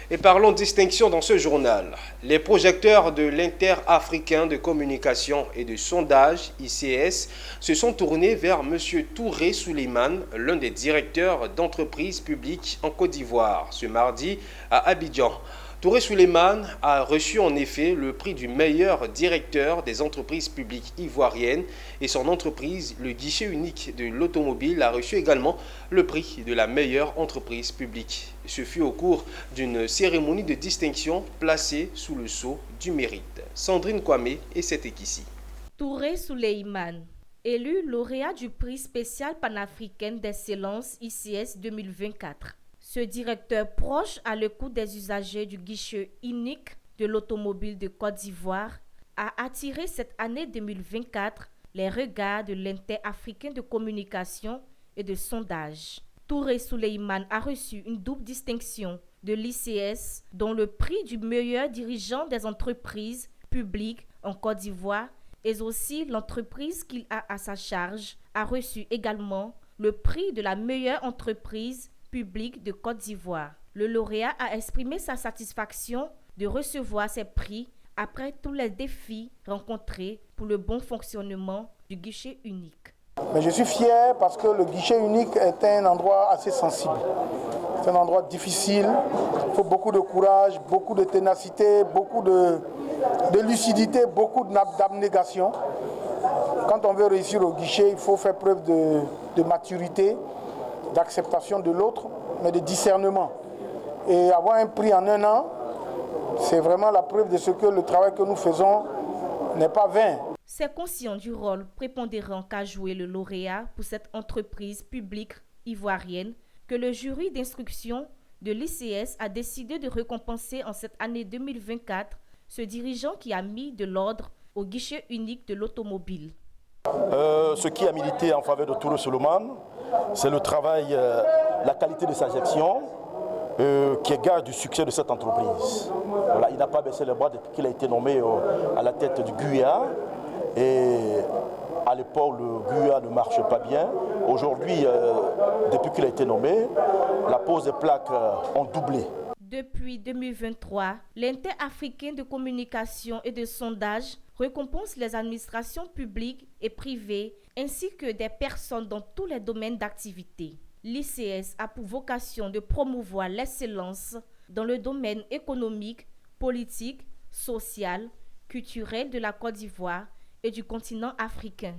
Et parlons distinction dans ce journal. Les projecteurs de l'Inter-Africain de communication et de sondage, ICS, se sont tournés vers M. Touré Souleymane, l'un des directeurs d'entreprises publiques en Côte d'Ivoire, ce mardi à Abidjan. Touré Souleymane a reçu en effet le prix du meilleur directeur des entreprises publiques ivoiriennes et son entreprise, le guichet unique de l'automobile, a reçu également le prix de la meilleure entreprise publique. Ce fut au cours d'une cérémonie de distinction placée sous le sceau du mérite. Sandrine Kwame et c'était ici. Touré Souleymane, élu lauréat du prix spécial panafricain d'excellence ICS 2024. Ce directeur proche à l'écoute des usagers du guichet unique de l'automobile de Côte d'Ivoire a attiré cette année 2024 les regards de l'Inter-Africain de communication et de sondage. Touré Souleymane a reçu une double distinction de l'ICS, dont le prix du meilleur dirigeant des entreprises publiques en Côte d'Ivoire, et aussi l'entreprise qu'il a à sa charge a reçu également le prix de la meilleure entreprise public de Côte d'Ivoire. Le lauréat a exprimé sa satisfaction de recevoir ces prix après tous les défis rencontrés pour le bon fonctionnement du guichet unique. Mais je suis fier parce que le guichet unique est un endroit assez sensible. C'est un endroit difficile, il faut beaucoup de courage, beaucoup de ténacité, beaucoup de lucidité, beaucoup d'abnégation. Quand on veut réussir au guichet, il faut faire preuve de maturité, d'acceptation de l'autre, mais de discernement. Et avoir un prix en un an, c'est vraiment la preuve de ce que le travail que nous faisons n'est pas vain. C'est conscient du rôle prépondérant qu'a joué le lauréat pour cette entreprise publique ivoirienne que le jury d'instruction de l'ICS a décidé de récompenser en cette année 2024 ce dirigeant qui a mis de l'ordre au guichet unique de l'automobile. Ce qui a milité en faveur de Touré Souleymane, c'est le travail, la qualité de sa gestion qui est gage du succès de cette entreprise. Voilà, il n'a pas baissé les bras depuis qu'il a été nommé à la tête du GUA. Et à l'époque, le GUA ne marche pas bien. Aujourd'hui, depuis qu'il a été nommé, la pose des plaques ont doublé. Depuis 2023, l'Inter-Africain de communication et de sondage récompense les administrations publiques et privées ainsi que des personnes dans tous les domaines d'activité. L'ICS a pour vocation de promouvoir l'excellence dans le domaine économique, politique, social, culturel de la Côte d'Ivoire et du continent africain.